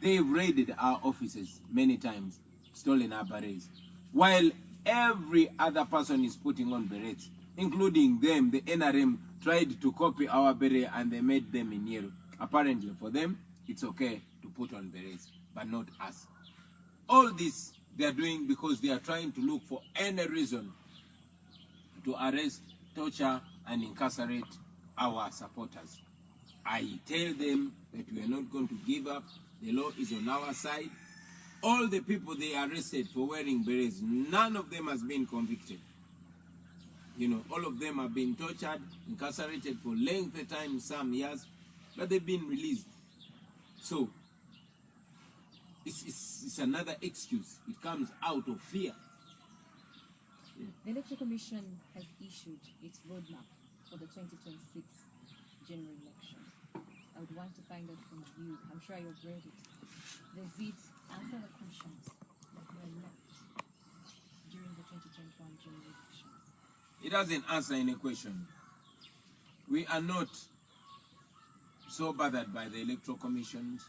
They've raided our offices many times, stolen our berets, while every other person is putting on berets, including them. The NRM tried to copy our beret and they made them in yellow. Apparently for them, it's okay to put on berets, but not us. All this they are doing because they are trying to look for any reason to arrest, torture, and incarcerate our supporters. I tell them that we are not going to give up. The law is on our side. All the people they arrested for wearing berets, none of them has been convicted. You know, all of them have been tortured, incarcerated for lengthy time, some years, but they've been released. So, it's another excuse. It comes out of fear. Yeah. The Electoral Commission has issued its roadmap for the 2026 general election. I would want to find out from you. I'm sure you've read it. Does it answer the questions that were left during the 2021 general elections? It doesn't answer any question. We are not so bothered by the Electoral Commission's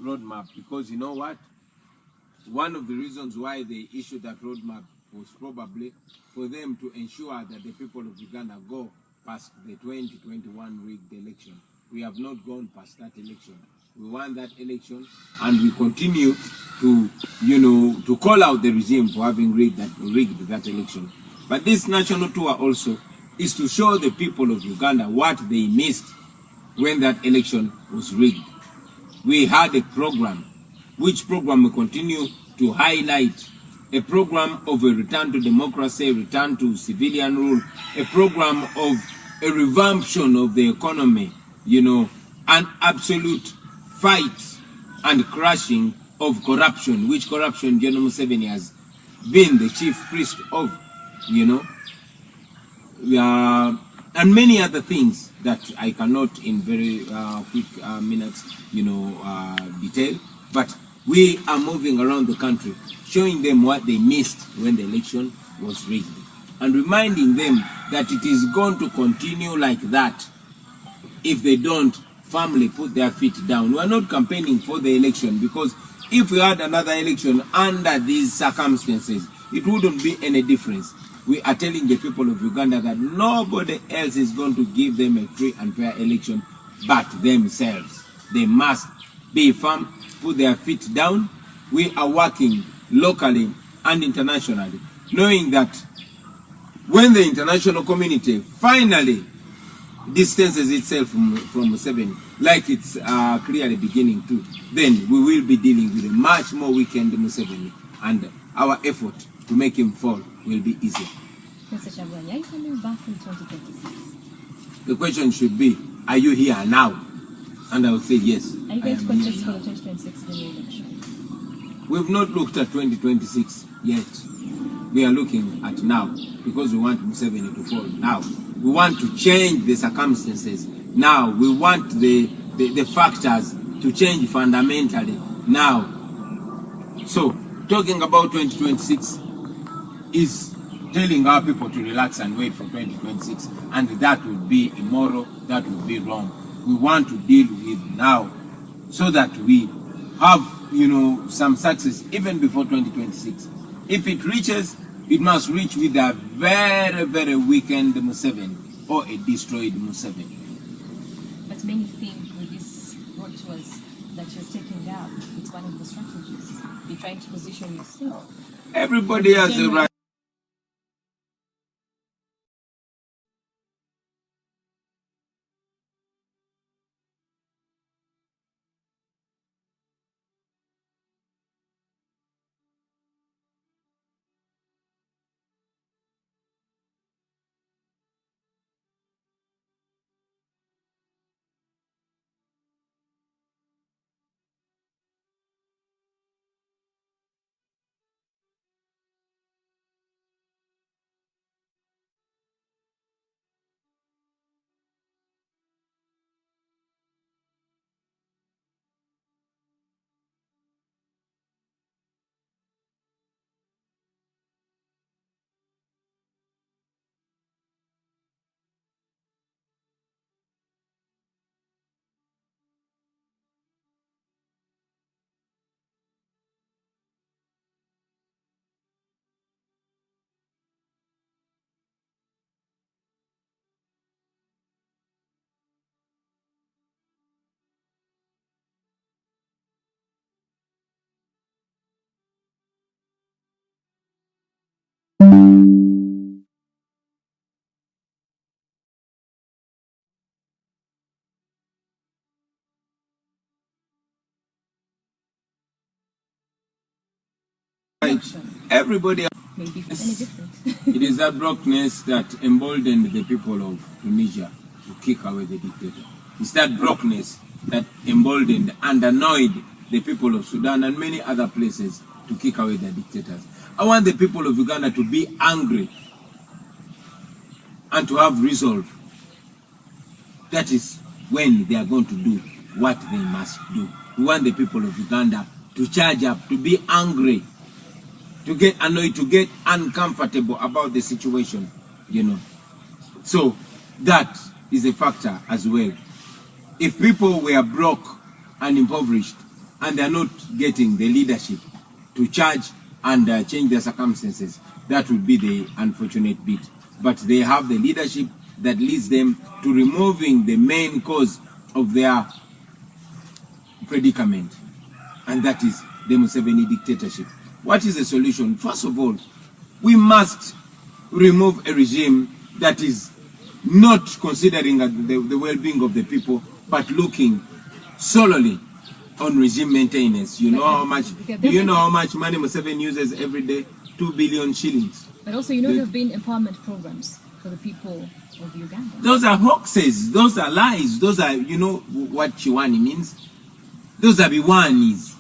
roadmap because you know what? One of the reasons why they issued that roadmap was probably for them to ensure that the people of Uganda go past the 2021 rigged election. We have not gone past that election. We won that election and we continue to, to call out the regime for having rigged that election. But this national tour also is to show the people of Uganda what they missed when that election was rigged. We had a program, which program we continue to highlight, a program of a return to democracy, return to civilian rule, a program of a revamption of the economy, an absolute fight and crushing of corruption, which corruption General Museveni has been the chief priest of, and many other things that I cannot in very quick minutes, detail. But we are moving around the country, showing them what they missed when the election was rigged, and reminding them that it is going to continue like that if they don't firmly put their feet down. We are not campaigning for the election because if we had another election under these circumstances, it wouldn't be any difference. We are telling the people of Uganda that nobody else is going to give them a free and fair election but themselves. They must be firm, put their feet down. We are working locally and internationally, knowing that when the international community finally distances itself from Museveni, like it's clearly beginning to, then we will be dealing with a much more weakened Museveni, and our effort to make him fall will be easier. Mr. Chabwanya, are you coming back in 2026? The question should be, are you here now? And I would say yes. Are you going to contest for the 2026 general election? We've not looked at 2026 yet. We are looking at now because we want Museveni to fall now. We want to change the circumstances now. We want the factors to change fundamentally now. So, talking about 2026 is telling our people to relax and wait for 2026, and that would be immoral, that would be wrong. We want to deal with now so that we have, some success even before 2026. If it reaches, it must reach with a very, very weakened Museveni or a destroyed Museveni. But many think with this road tours that you're taking up, it's one of the strategies. You're trying to position yourself. Everybody has the right. Everybody, Maybe any different. it is that brokenness that emboldened the people of Tunisia to kick away the dictator. It's that brokenness that emboldened and annoyed the people of Sudan and many other places to kick away their dictators. I want the people of Uganda to be angry and to have resolve. That is when they are going to do what they must do. We want the people of Uganda to charge up, to be angry, to get annoyed, to get uncomfortable about the situation, you know. So that is a factor as well. If people were broke and impoverished and they are not getting the leadership to charge and change their circumstances, that would be the unfortunate bit. But they have the leadership that leads them to removing the main cause of their predicament, and that is the Museveni dictatorship. What is the solution? First of all, we must remove a regime that is not considering the well-being of the people, but looking solely on regime maintenance. You know how much? Do you know how much money Museveni uses every day? 2 billion shillings. But also, you know, there have been empowerment programs for the people of Uganda. Those are hoaxes. Those are lies. Those are, you know what Chiwani means? Those are Biwanis.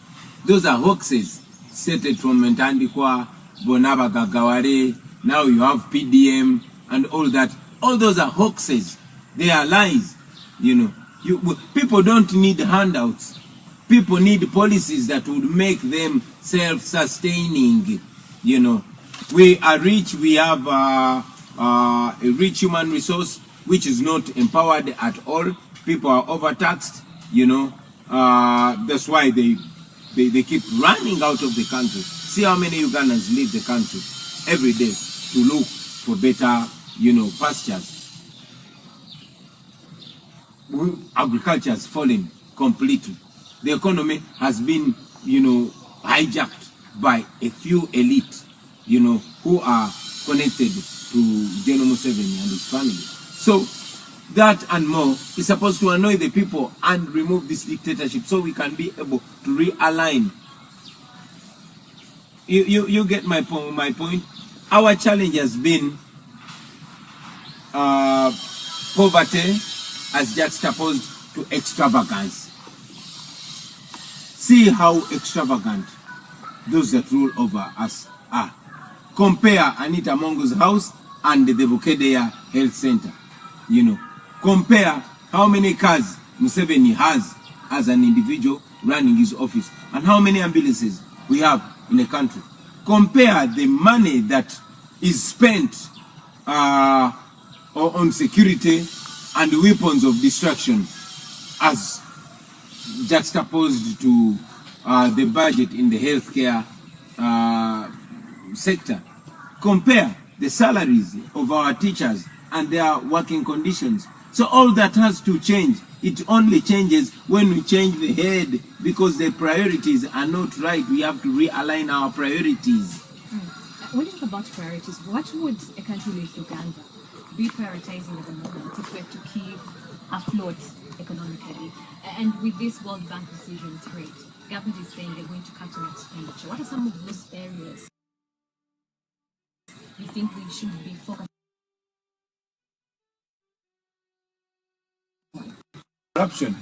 Those are hoaxes. Stated from Mentandikwa, Bonaba Gagaware, now you have PDM and all that. All those are hoaxes. They are lies. You know, people don't need handouts. People need policies that would make them self-sustaining. You know, we are rich. We have a rich human resource which is not empowered at all. People are overtaxed. You know, that's why they keep running out of the country. See how many Ugandans leave the country every day to look for better, you know, pastures. Agriculture has fallen completely. The economy has been, you know, hijacked by a few elite, you know, who are connected to General Museveni and his family. So that and more is supposed to annoy the people and remove this dictatorship so we can be able to realign. You get my point? Our challenge has been poverty as juxtaposed to extravagance. See how extravagant those that rule over us are. Compare Anita Mongo's house and the Bukedea Health Center, you know. Compare how many cars Museveni has as an individual running his office and how many ambulances we have in the country. Compare the money that is spent on security and weapons of destruction as juxtaposed to the budget in the healthcare sector. Compare the salaries of our teachers and their working conditions. So all that has to change. It only changes when we change the head, because the priorities are not right. We have to realign our priorities. When you talk about priorities, what would a country like Uganda be prioritizing at the moment if we're to keep afloat economically? And with this World Bank decision trade, government is saying they're going to cut on expenditure. What are some of those areas you think we should be focusing? Corruption.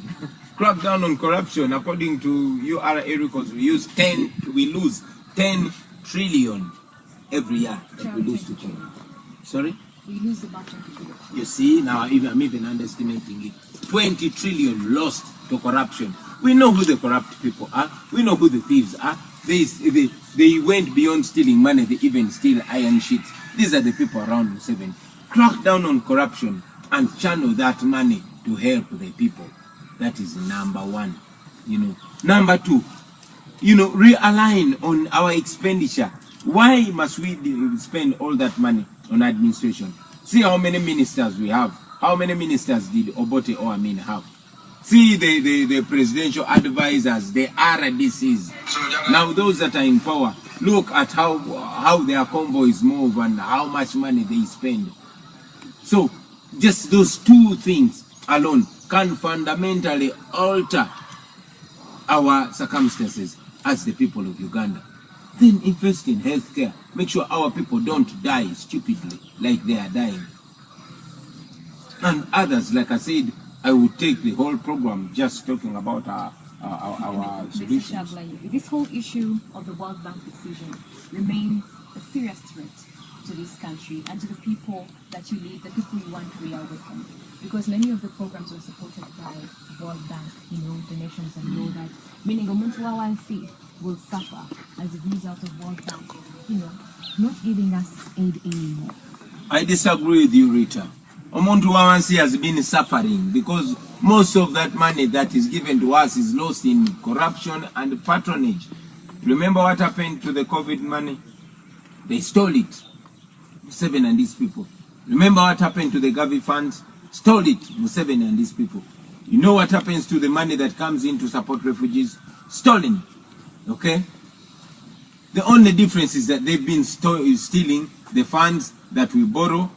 Crack down on corruption. According to URA records, we lose 10 trillion every year. We lose to China. Sorry? We lose about 20 trillion. You see, now I'm even underestimating it. 20 trillion lost to corruption. We know who the corrupt people are. We know who the thieves are. They went beyond stealing money. They even steal iron sheets. These are the people around Museveni. Crack down on corruption and channel that money to help the people. That is number one. You know. Number two, you know, realign on our expenditure. Why must we spend all that money on administration? See how many ministers we have. How many ministers did Obote or Amin have? See the presidential advisors, the RDCs. Now those that are in power, Look at how their convoys move and how much money they spend. So just those two things alone can fundamentally alter our circumstances as the people of Uganda. Then invest in healthcare. Make sure our people don't die stupidly like they are dying. And others, like I said, I would take the whole program just talking about our solutions. This whole issue of the World Bank decision remains a serious threat to this country and to the people that you lead, the people you want to re-awaken. Because many of the programs were supported by World Bank, the nations and all that. Meaning Umuntu Wawansi will suffer as a result of World Bank, not giving us aid anymore. I disagree with you, Rita. Umuntu Wawansi has been suffering because most of that money that is given to us is lost in corruption and patronage. Remember what happened to the COVID money? They stole it. Museveni and these people. Remember what happened to the Gavi funds? Stole it. Museveni and these people. You know what happens to the money that comes in to support refugees? Stolen. Okay? The only difference is that they've been stealing the funds that we borrow,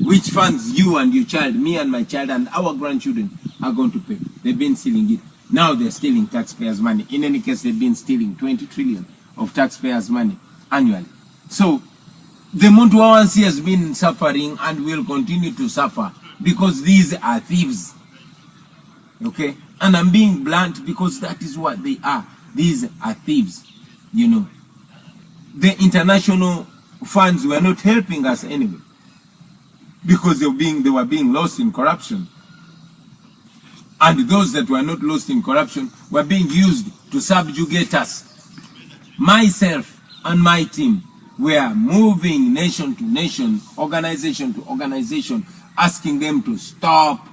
which funds you and your child, me and my child and our grandchildren are going to pay. They've been stealing it. Now they're stealing taxpayers' money. In any case, they've been stealing 20 trillion of taxpayers' money annually. So the Muntu Wawansi has been suffering and will continue to suffer because these are thieves. Okay? And I'm being blunt because that is what they are. These are thieves. The international funds were not helping us anyway because they were being lost in corruption. And those that were not lost in corruption were being used to subjugate us. Myself and my team were moving nation to nation, organization to organization, asking them to stop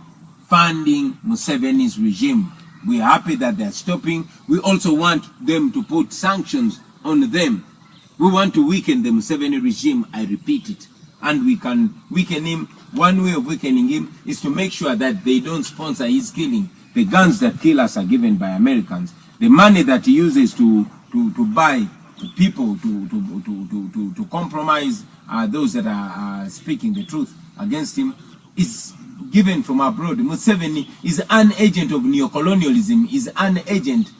funding Museveni's regime. We are happy that they're stopping. We also want them to put sanctions on them. We want to weaken the Museveni regime, I repeat it. And we can weaken him. One way of weakening him is to make sure that they don't sponsor his killing. The guns that kill us are given by Americans. The money that he uses to buy people, to compromise those that are speaking the truth against him is given from abroad. Museveni is an agent of neocolonialism, is an agent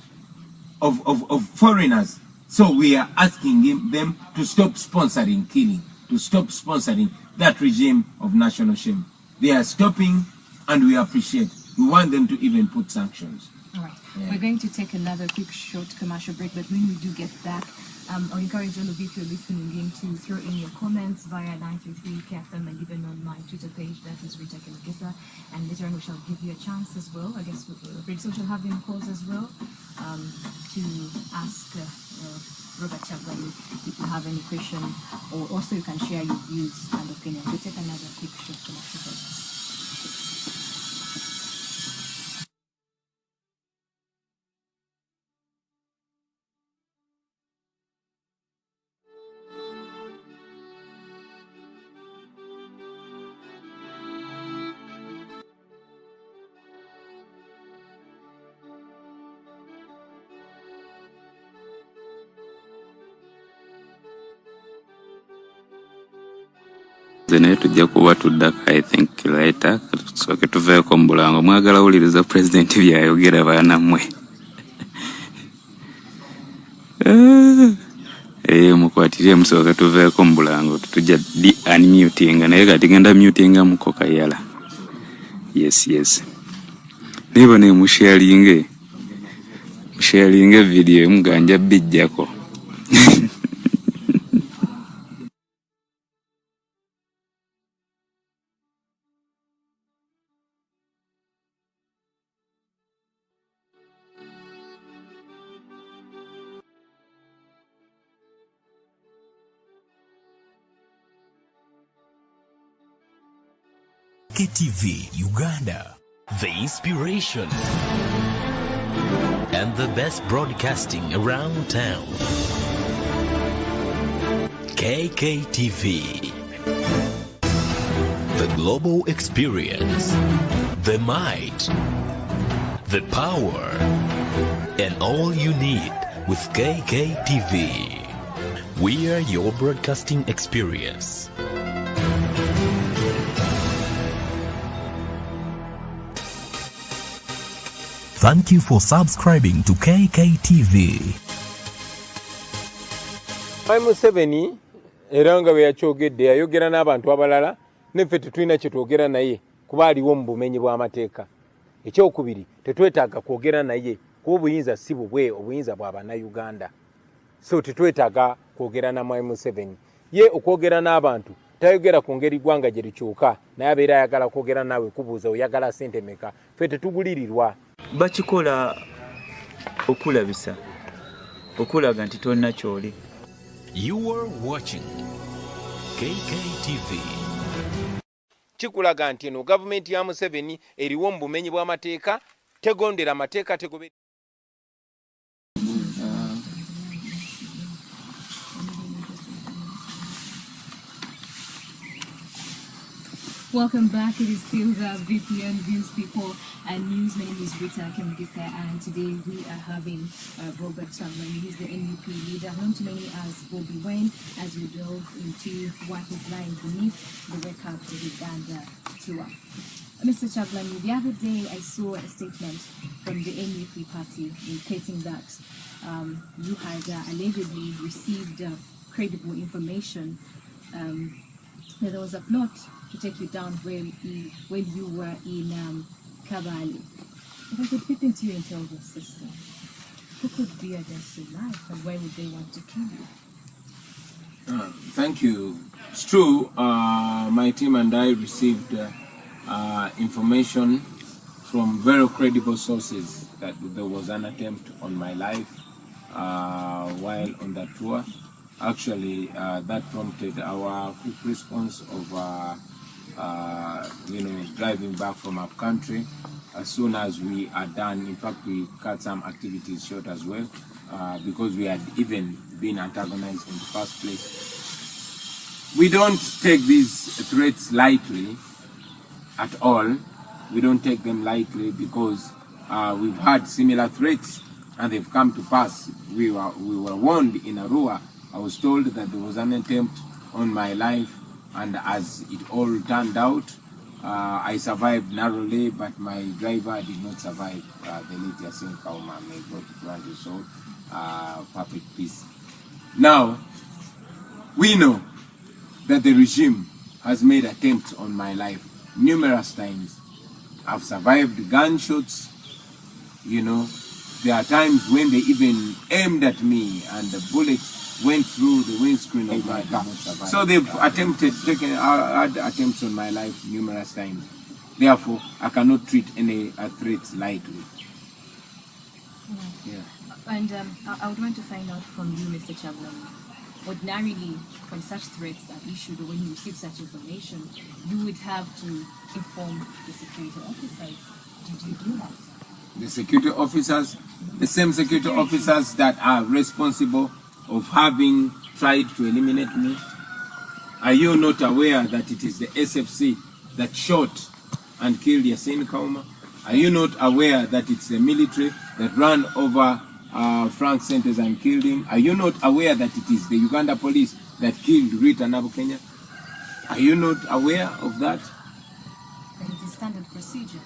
of foreigners. So we are asking them to stop sponsoring killing, to stop sponsoring that regime of national shame. They are stopping and we appreciate. We want them to even put sanctions. All right. Yeah. We're going to take another quick short commercial break, but when we do get back, I'll encourage all of you, if you're listening in, to throw in your comments via 933 KFM and even on my Twitter page, that is Rita Kelekesa. And later on we shall give you a chance as well. I guess we'll have him calls as well to ask Robert Chabwani if you have any question, or also you can share your views and opinions. We'll take another quick short commercial break. Naye tujja kuba tuddako I think later tusooke tuveeko mu Bulango. Mwagala wuliriza President byayogera baanammwe. Mukwatire musooke tuveeko mu Bulango tujja di unmuting naye kati genda mutinga muko kayala. Yes. Niba ne musharinge video muganja bijjako. KTV Uganda, the inspiration and the best broadcasting around town. KKTV, the global experience, the might, the power, and all you need with KKTV. We are your broadcasting experience. Thank you for subscribing to KKTV. Museveni era nga bwe yakyogedde yayogera n'abantu abalala neffe tetulina kye twogera naye kuba aliwo mu bumenyi bw'amateeka. Ekyokubiri tetwetaaga kwogera naye kuba obuyinza si bubwe, obuyinza bwa bannayuganda. So tetwetaaga kwogera na Mwai Museveni. Ye okwogera n'abantu tayogera ku ngeri ggwanga gye likyuka naye abeera ayagala kwogera naawe kubuuza oyagala ssente meka. Ffe tetugulirirwa. Bakikola okulabisa okulaga nti tolina kyoli. You are watching KKTV. Kikulaga nti eno gavumenti ya Museveni eriwo mu bumenyi bw'amateeka, tegondera amateeka tegobe. Welcome back. It is still the VPN News People and News. My name is Rita Kemgisa, and today we are having Robert Chapman. He's the NUP leader, known to many as Bobi Wine, as we delve into what is lying beneath the Wake Up Uganda tour. Mr. Chapman, the other day I saw a statement from the NUP party indicating that you had allegedly received credible information that there was a plot to take you down when you were in Kabale. If I could peep into your intelligence system, who could be against your life and why would they want to kill you? Thank you. It's true, my team and I received information from very credible sources that there was an attempt on my life while on that tour. Actually, that prompted our quick response of driving back from our country as soon as we are done. In fact, we cut some activities short as well because we had even been antagonized in the first place. We don't take these threats lightly at all. We don't take them lightly because we've had similar threats and they've come to pass. We were warned in Arua. I was told that there was an attempt on my life, and as it all turned out, I survived narrowly, but my driver did not survive. The late Yasin Kauma, may God grant his soul, perfect peace. Now, we know that the regime has made attempts on my life numerous times. I've survived gunshots, there are times when they even aimed at me and the bullets went through the windscreen of my car. So they've had attempts on my life numerous times. Therefore, I cannot treat any threats lightly. Yeah. And I would want to find out from you, Mr. Chapman. Ordinarily, when such threats are issued or when you receive such information, you would have to inform the security officers. Did you do that? The security officers, the same security officers that are responsible of having tried to eliminate me? Are you not aware that it is the SFC that shot and killed Yasin Kauma? Are you not aware that it's the military that ran over Frank Sentes and killed him? Are you not aware that it is the Uganda police that killed Rita Nabukenya? Are you not aware of that? That it is standard procedure.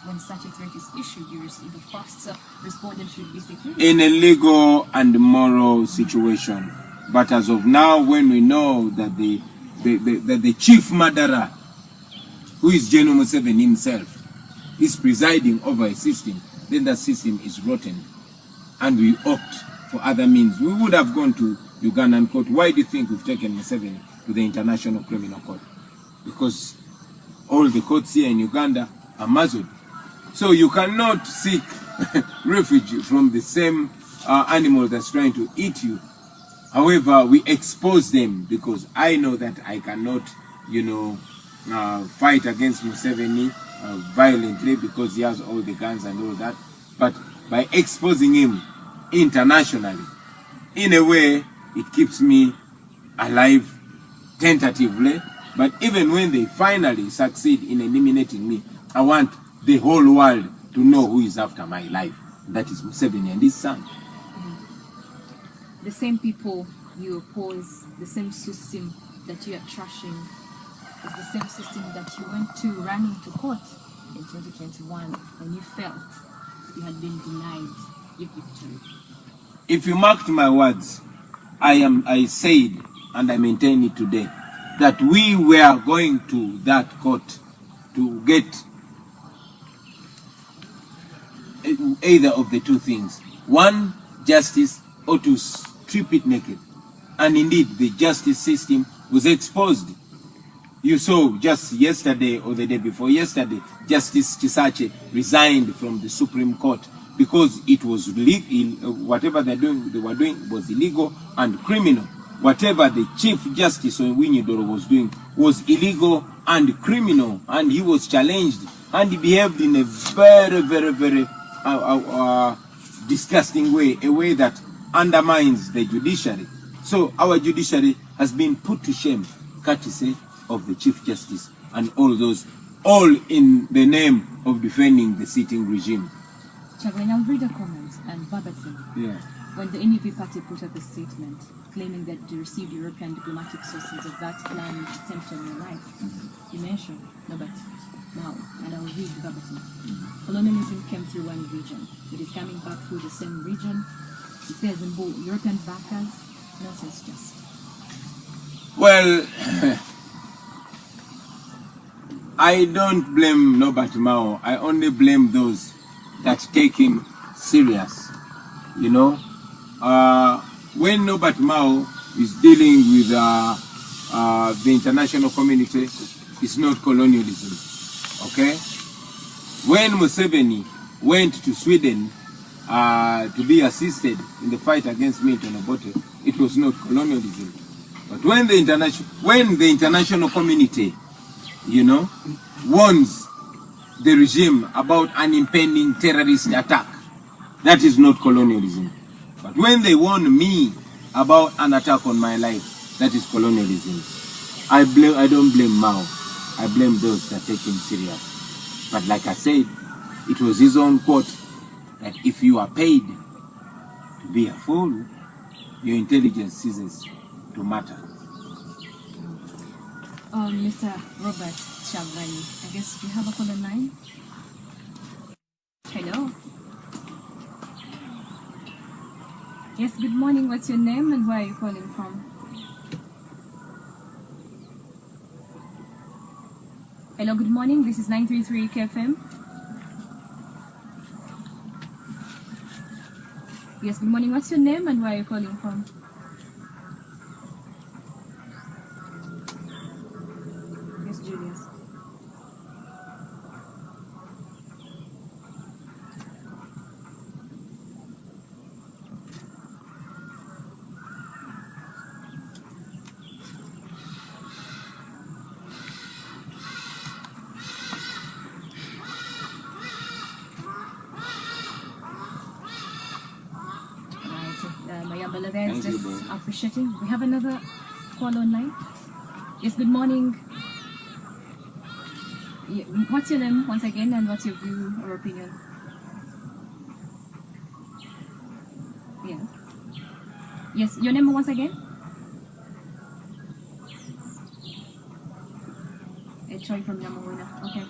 When such a threat is issued, the first respondent should be security. In a legal and moral situation. But as of now, when we know that the chief murderer, who is General Museveni himself, is presiding over a system, then that system is rotten. And we opt for other means. We would have gone to Ugandan court. Why do you think we've taken Museveni to the International Criminal Court? Because all the courts here in Uganda are muzzled. So you cannot seek refuge from the same animal that's trying to eat you. However, we expose them because I know that I cannot, fight against Museveni violently because he has all the guns and all that. But by exposing him internationally, in a way, it keeps me alive tentatively. But even when they finally succeed in eliminating me, I want the whole world to know who is after my life. That is Museveni and his son. The same people you oppose the same system that you are trashing is the same system that you went to running to court in 2021 and you felt you had been denied your victory. If you marked my words, I said, and I maintain it today, that we were going to that court to get either of the two things. One, justice, or to strip it naked. And indeed, the justice system was exposed. You saw just yesterday or the day before yesterday, Justice Chisache resigned from the Supreme Court because it was whatever they were doing was illegal and criminal. Whatever the Chief Justice Winyidoro was doing was illegal and criminal, and he was challenged, and he behaved in a very, very, very disgusting way, a way that undermines the judiciary. So our judiciary has been put to shame, courtesy of the Chief Justice and all those, all in the name of defending the sitting regime. Chagrin, I'll read a comment and verbatim. Yeah. When the NUP party put up a statement claiming that they received European diplomatic sources of that planned attempt on your life, you mentioned Robert Mao, and I'll read verbatim. Colonialism came through one region. It is coming back through the same region. He says in bold, European backers, nonsense just. Well, I don't blame Norbert Mao. I only blame those that take him serious. You know, when Norbert Mao is dealing with the international community, it's not colonialism. Okay? When Museveni went to Sweden to be assisted in the fight against Milton Obote, it was not colonialism. But when the international community, you know, warns the regime about an impending terrorist attack, that is not colonialism. But when they warn me about an attack on my life, that is colonialism. I don't blame Mao. I blame those that take him serious. But like I said, it was his own quote that if you are paid to be a fool, your intelligence ceases to matter. Mr. Robert Chavani, I guess you have a call online? Hello? Yes, good morning. What's your name and where are you calling from? Hello, good morning. This is 933 KFM. Yes, good morning. What's your name and where are you calling from? Yes, Julius. Mayabala there is just appreciating. We have another call online. Yes, good morning. Yeah, what's your name once again and what's your view or opinion? Yeah. Yes, your name once again? Troy from Yamawina. Okay.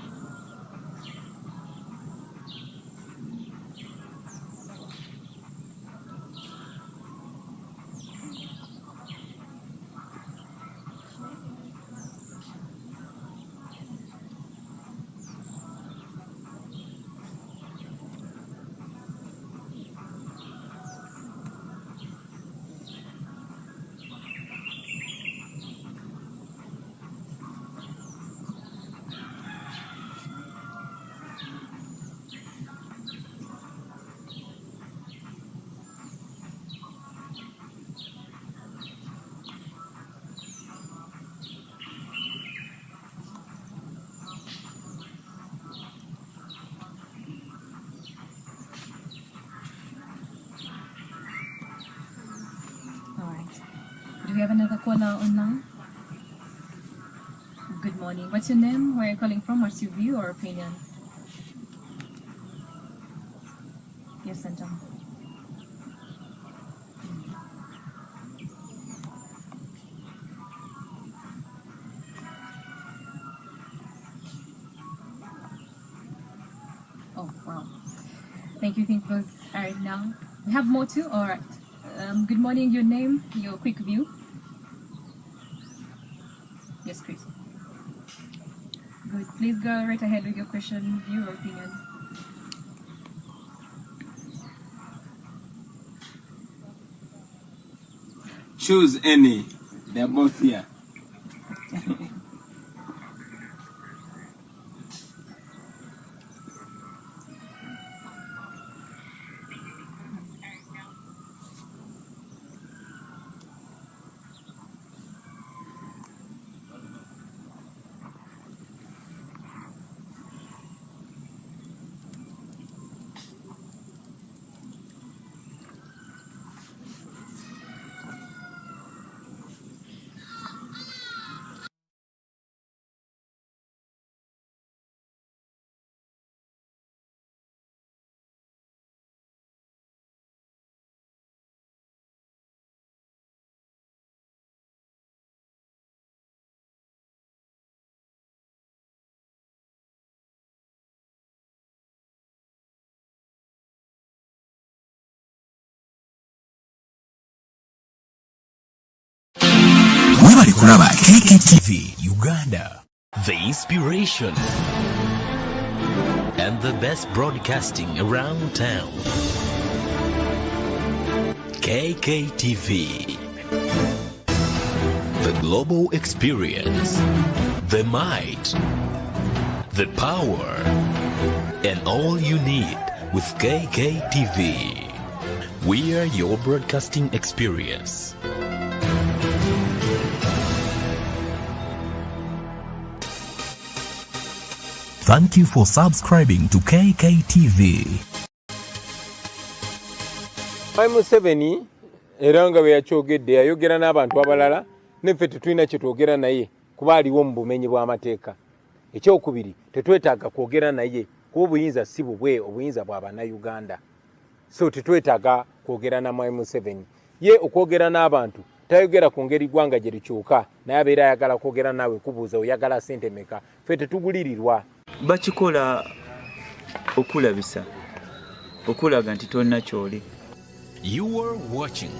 Do we have another caller online? Good morning. What's your name? Where are you calling from? What's your view or opinion? Yes, Santa. Thank you. Think was all right now. We have more too. All right. Good morning. Your name, your quick view. Yes, Chris. Good. Please go right ahead with your question, view, or opinion. Choose any. They're both here. Mwebale kulaba KKTV Uganda. The inspiration and the best broadcasting around town. KKTV. The global experience. The might. The power. And all you need with KKTV. We are your broadcasting experience. Thank you for subscribing to KKTV. Museveni era nga bwe yakyogedde yayogera n'abantu abalala neffe tetulina kye twogera naye kuba aliwo mu bumenyi bw'amateeka. Ekyokubiri tetwetaaga kwogera naye kuba obuyinza si bubwe, obuyinza bwa bannayuganda. So tetwetaaga kwogera na Mwai Museveni. Ye okwogera n'abantu tayogera ku ngeri ggwanga gye likyuka naye abeera ayagala kwogera naawe kubuuza oyagala ssente meka. Ffe tetugulirirwa. Bakikola okulabisa okulaga nti tolina kyoli. You are watching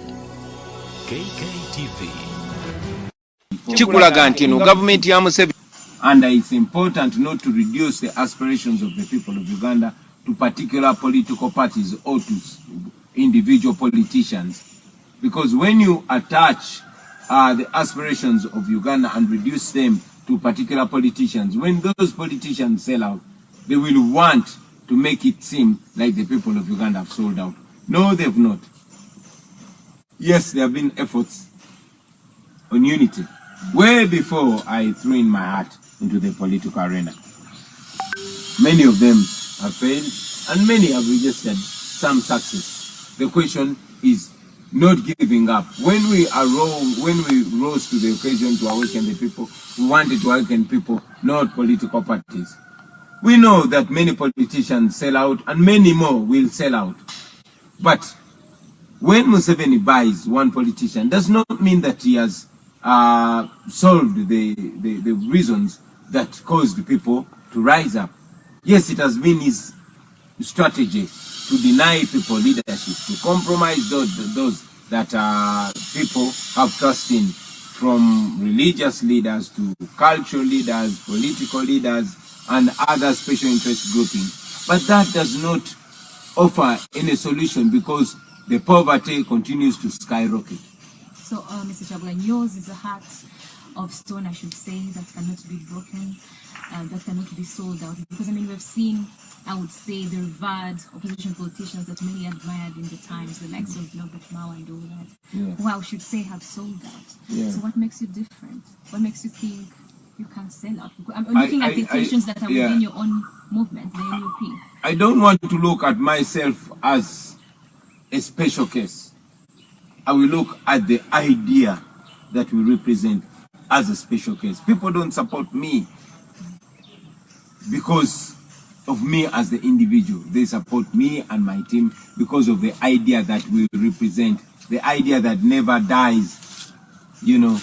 KKTV. Chikulaga nti no government ya Museveni. And it's important not to reduce the aspirations of the people of Uganda to particular political parties or to individual politicians. Because when you attach the aspirations of Uganda and reduce them to particular politicians, when those politicians sell out, they will want to make it seem like the people of Uganda have sold out. No, they've not. Yes, there have been efforts on unity way before I threw in my heart into the political arena. Many of them have failed and many have registered some success. The question is not giving up. When we rose to the occasion to awaken the people, we wanted to awaken people, not political parties. We know that many politicians sell out and many more will sell out. But when Museveni buys one politician, does not mean that he has solved the reasons that caused the people to rise up. Yes, it has been his strategy to deny people leadership, to compromise those that people have trust in, from religious leaders to cultural leaders, political leaders, and other special interest groupings. But that does not offer any solution because the poverty continues to skyrocket. So, Mr. Chagulanyi, yours is a heart of stone, I should say, that cannot be broken, that cannot be sold out. Because, I mean, we've seen, I would say, the revered opposition politicians that many admired in the times, the likes of Norbert Mao and all that, who I should say have sold out. Yeah. So what makes you different? What makes you think you can sell out? I'm looking at the tensions that are within your own movement, the NUP. I don't want to look at myself as a special case. I will look at the idea that we represent as a special case. People don't support me because of me as the individual. They support me and my team because of the idea that we represent, the idea that never dies, you know.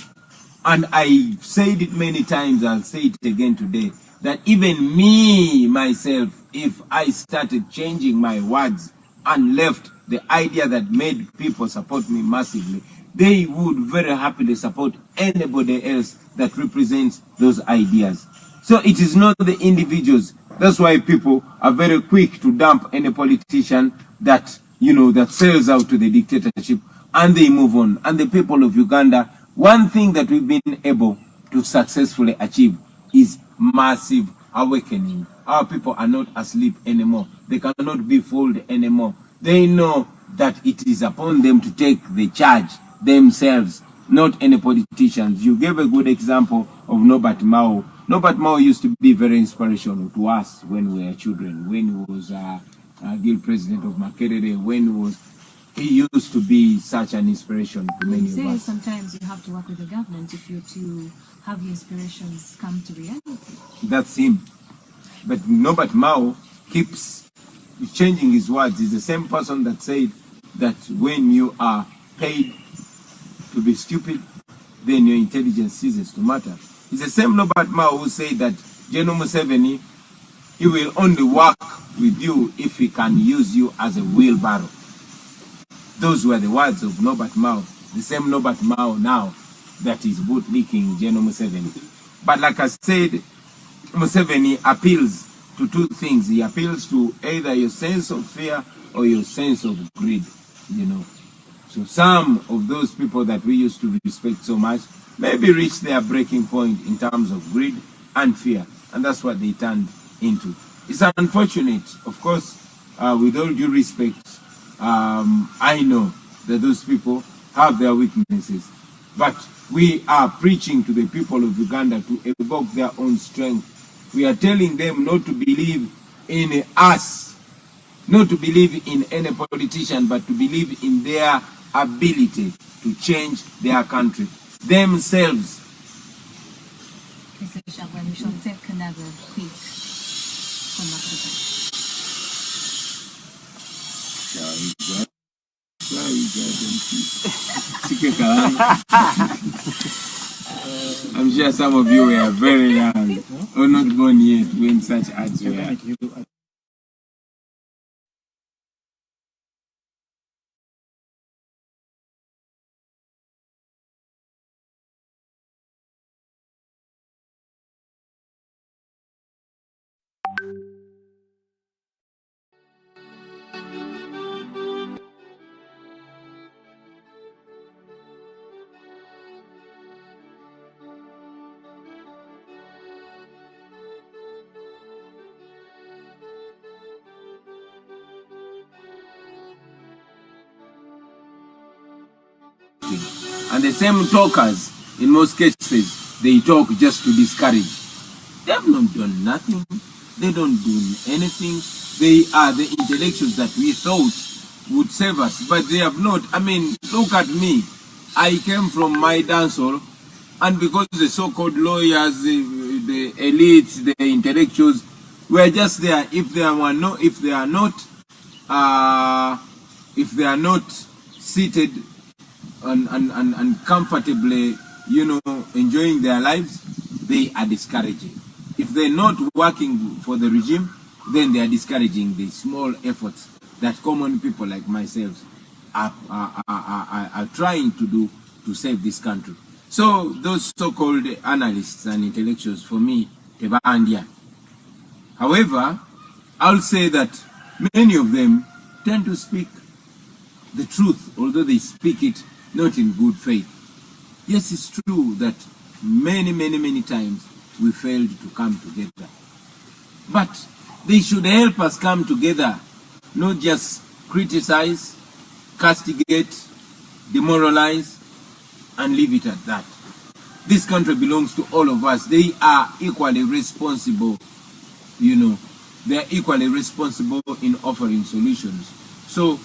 And I've said it many times, I'll say it again today, that even me, myself, if I started changing my words and left the idea that made people support me massively, they would very happily support anybody else that represents those ideas. So it is not the individuals. That's why people are very quick to dump any politician that, that sells out to the dictatorship, and they move on. And the people of Uganda, one thing that we've been able to successfully achieve is massive awakening. Our people are not asleep anymore. They cannot be fooled anymore. They know that it is upon them to take the charge themselves, not any politicians. You gave a good example of Norbert Mao. Norbert Mao used to be very inspirational to us when we were children, when he was Guild President of Makerere, when he used to be such an inspiration to many of us. Sometimes you have to work with the government if you're to have your inspirations come to reality. That's him. But Norbert Mao keeps changing his words. He's the same person that said that when you are paid to be stupid, then your intelligence ceases to matter. It's the same Norbert Mao who said that General Museveni, he will only work with you if he can use you as a wheelbarrow. Those were the words of Norbert Mao, the same Norbert Mao now that is bootlicking General Museveni. But like I said, Museveni appeals to two things. He appeals to either your sense of fear or your sense of greed, So some of those people that we used to respect so much maybe reached their breaking point in terms of greed and fear. And that's what they turned into. It's unfortunate, of course, with all due respect, I know that those people have their weaknesses, but we are preaching to the people of Uganda to evoke their own strength. We are telling them not to believe in us, not to believe in any politician, but to believe in their ability to change their country themselves. Mr. Shabwan, we shall take another quick I'm sure some of you were very young or not born yet when such ads were. And the same talkers, in most cases, they talk just to discourage. They have not done nothing. They don't do anything. They are the intellectuals that we thought would save us, but they have not. I mean, look at me. I came from my dancehall, and because the so-called lawyers, the elites, the intellectuals were just there. If they are not seated and comfortably, enjoying their lives, they are discouraging. If they're not working for the regime, then they are discouraging the small efforts that common people like myself are trying to do to save this country. So those so-called analysts and intellectuals, for me, tebandia. However, I'll say that many of them tend to speak the truth, although they speak it not in good faith. Yes, it's true that many times we failed to come together. But they should help us come together, not just criticize, castigate, demoralize, and leave it at that. This country belongs to all of us. They are equally responsible, They are equally responsible in offering solutions. So,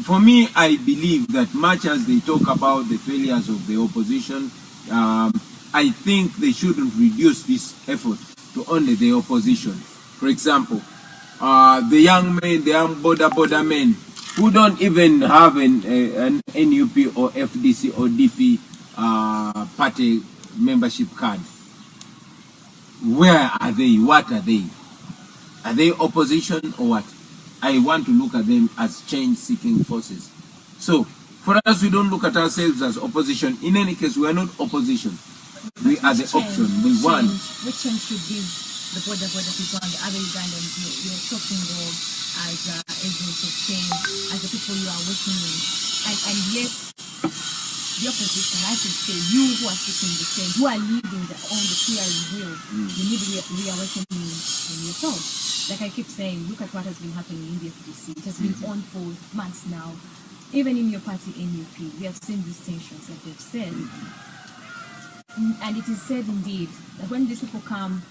for me, I believe that much as they talk about the failures of the opposition, I think they shouldn't reduce this effort to only the opposition. For example, the young men, the young border men, who don't even have an NUP or FDC or DP party membership card. Where are they? What are they? Are they opposition or what? I want to look at them as change-seeking forces. So, for us, we don't look at ourselves as opposition. In any case, we are not opposition. We are the option. We want. Which change should give the border people and the other Ugandans you're talking of as agents of change, as the people you are working with? And yet, the opposition, I should say, you who are seeking the change, who are leading on the clearing will, you need reawakening in yourself. Like I keep saying, look at what has been happening in the FDC. It has been on for months now. Even in your party, NUP, we have seen these tensions that they've said. And it is said indeed that when these people come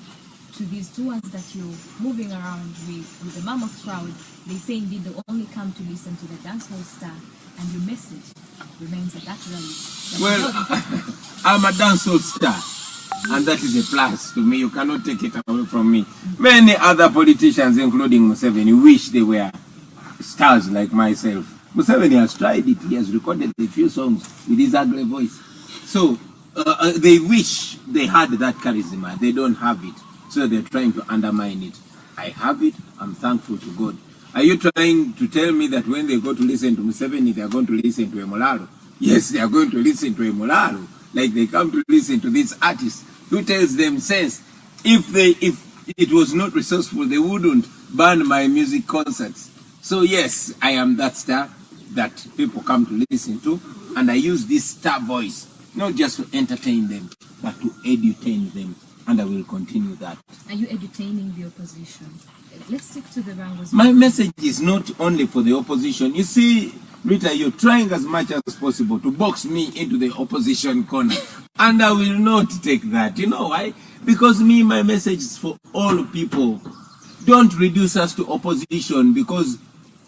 to these tours that you're moving around with the mammoth crowd, they say indeed they only come to listen to the dancehall star, and your message remains at that rally. Well, I'm a dancehall star, and that is a plus to me. You cannot take it away from me. Many other politicians, including Museveni, wish they were stars like myself. Museveni has tried it. He has recorded a few songs with his ugly voice. So they wish they had that charisma. They don't have it. So they're trying to undermine it. I have it. I'm thankful to God. Are you trying to tell me that when they go to listen to Museveni, they are going to listen to Emolaro? Yes, they are going to listen to Emolaro. Like they come to listen to this artist who tells them sense. If it was not resourceful, they wouldn't ban my music concerts. So yes, I am that star that people come to listen to, and I use this star voice not just to entertain them, but to edutain them, and I will continue that. Are you edutaining the opposition? Let's stick to the Rangos. My message is not only for the opposition. You see, Rita, you're trying as much as possible to box me into the opposition corner, and I will not take that. You know why? Because my message is for all people. Don't reduce us to opposition, because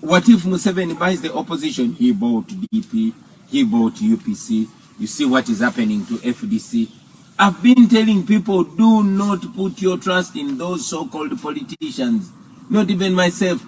what if Museveni buys the opposition? He bought DP, he bought UPC. You see what is happening to FDC. I've been telling people, do not put your trust in those so-called politicians. Not even myself.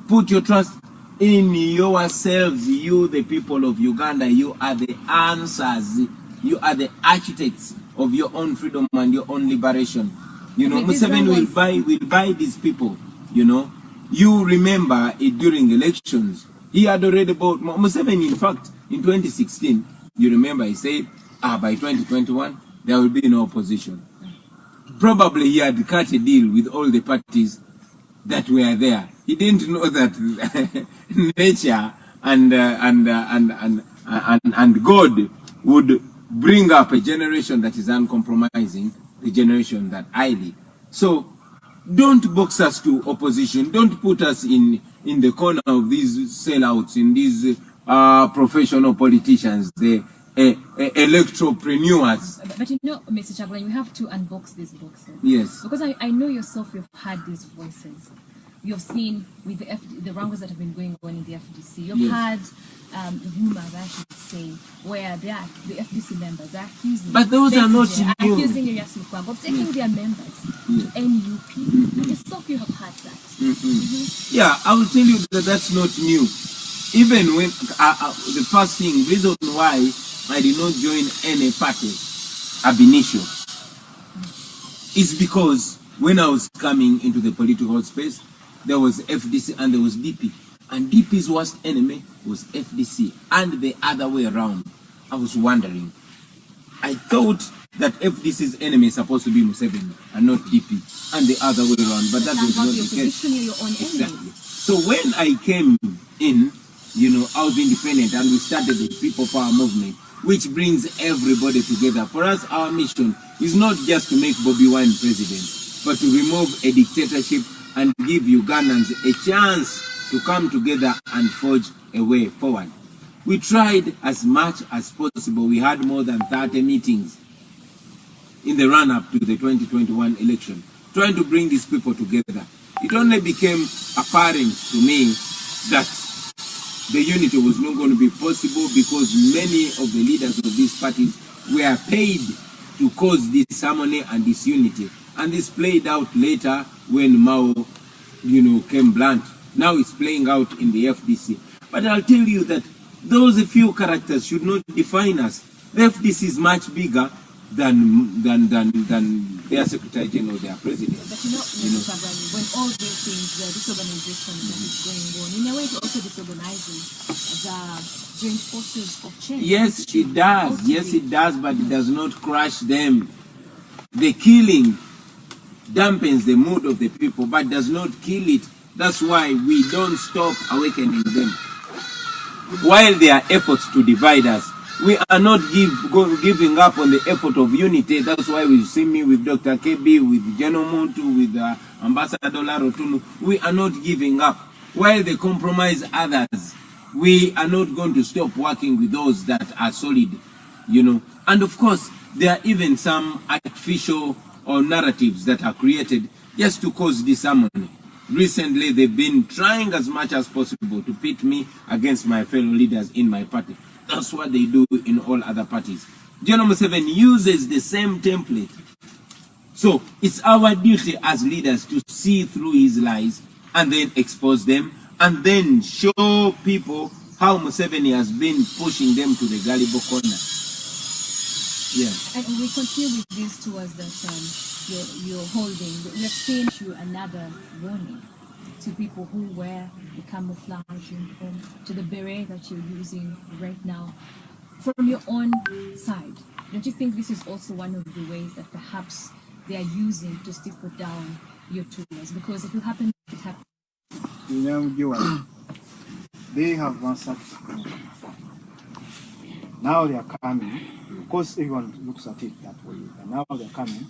Put your trust in yourselves. You, the people of Uganda, you are the answers. You are the architects of your own freedom and your own liberation. You know, Museveni will buy these people, you know. You remember it during elections. He had already bought Museveni, in fact, in 2016. You remember he said, by 2021, there will be no opposition. Probably he had cut a deal with all the parties that were there. He didn't know that nature and God would bring up a generation that is uncompromising, the generation that I lead. So don't box us to opposition. Don't put us in the corner of these sellouts, in these professional politicians, the electropreneurs. But you know, Mr. Chagulanyi, we have to unbox these boxes. Yes. Because I know yourself, you've had these voices. You've seen with the wrangles that have been going on in the FDC. You've had the rumors, I should say, where the FDC members are accusing. But those are not new. Accusing Elias Lukwago of taking their members to NUP. Yourself, you have had that. Yeah, I will tell you that that's not new. Even when the first thing, reason why I did not join any party ab initio is because when I was coming into the political space, there was FDC and there was DP. And DP's worst enemy was FDC, and the other way around. I was wondering. I thought that FDC's enemy is supposed to be Museveni and not DP, and the other way around. But that was not the case. Your own exactly. So when I came in, you know, I was independent, and we started the People Power Movement, which brings everybody together. For us, our mission is not just to make Bobi Wine president, but to remove a dictatorship and give Ugandans a chance to come together and forge a way forward. We tried as much as possible. We had more than 30 meetings in the run-up to the 2021 election, trying to bring these people together. It only became apparent to me that the unity was not going to be possible because many of the leaders of these parties were paid to cause disharmony and disunity. And this played out later when Mao, you know, came blunt. Now it's playing out in the FDC. But I'll tell you that those few characters should not define us. The FDC is much bigger. than their Secretary General, their President. But Mr. Kagame, when all these things, this organization that is going on, in a way it also disorganizes the joint forces of change. Yes, it does. Yes, it does, but it does not crush them. The killing dampens the mood of the people, but does not kill it. That's why we don't stop awakening them. While there are efforts to divide us, we are not giving up on the effort of unity. That's why we see me with Dr. KB, with General Muntu, with Ambassador Larotunu. We are not giving up. While they compromise others, we are not going to stop working with those that are solid, And of course, there are even some artificial or narratives that are created just to cause disharmony. Recently, they've been trying as much as possible to pit me against my fellow leaders in my party. That's what they do in all other parties. General Museveni uses the same template. So it's our duty as leaders to see through his lies and then expose them and then show people how Museveni has been pushing them to the gullible corner. Yeah. And we continue with these tours that you're holding. We have seen you another warning to people who wear the camouflage uniform, to the beret that you're using right now. From your own side, don't you think this is also one of the ways that perhaps they are using to stifle down your tours? Because if it happens, it happens. They have one such. Now they are coming. Of course, everyone looks at it that way. And now they are coming.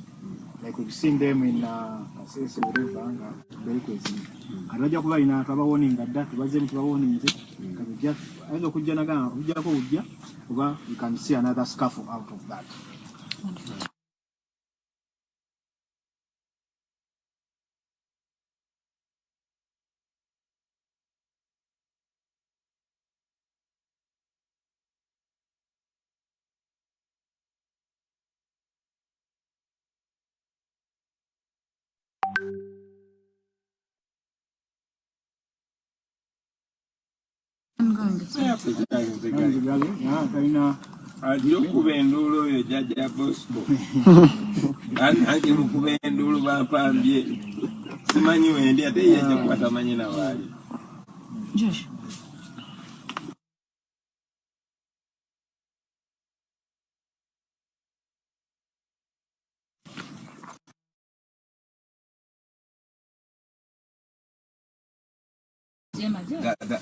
Like we've seen them in Kasese River and very crazy. And Raja Kuvaina, Tava warning that wasn't warning. You can see another scuffle out of that. Ajokuba enduulu oyo jjajja Bosco. Anti mukuba enduulu bampambye. Simanyi wendi ate ye ajja kuba tamanyi na waali. Josh.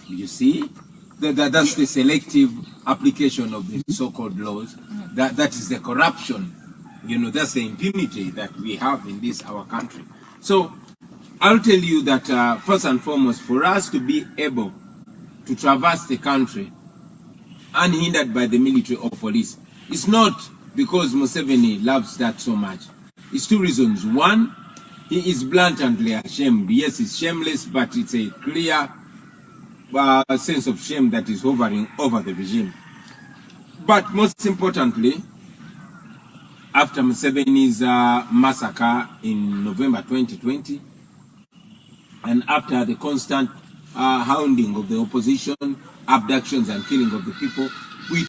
You see? That's the selective application of the so-called laws. That is the corruption. That's the impunity that we have in this our country. So I'll tell you that first and foremost, for us to be able to traverse the country unhindered by the military or police, it's not because Museveni loves that so much. It's two reasons. One, he is blatantly ashamed. Yes, he's shameless, but it's a clear sense of shame that is hovering over the regime. But most importantly, after Museveni's massacre in November 2020, and after the constant hounding of the opposition, abductions and killing of the people,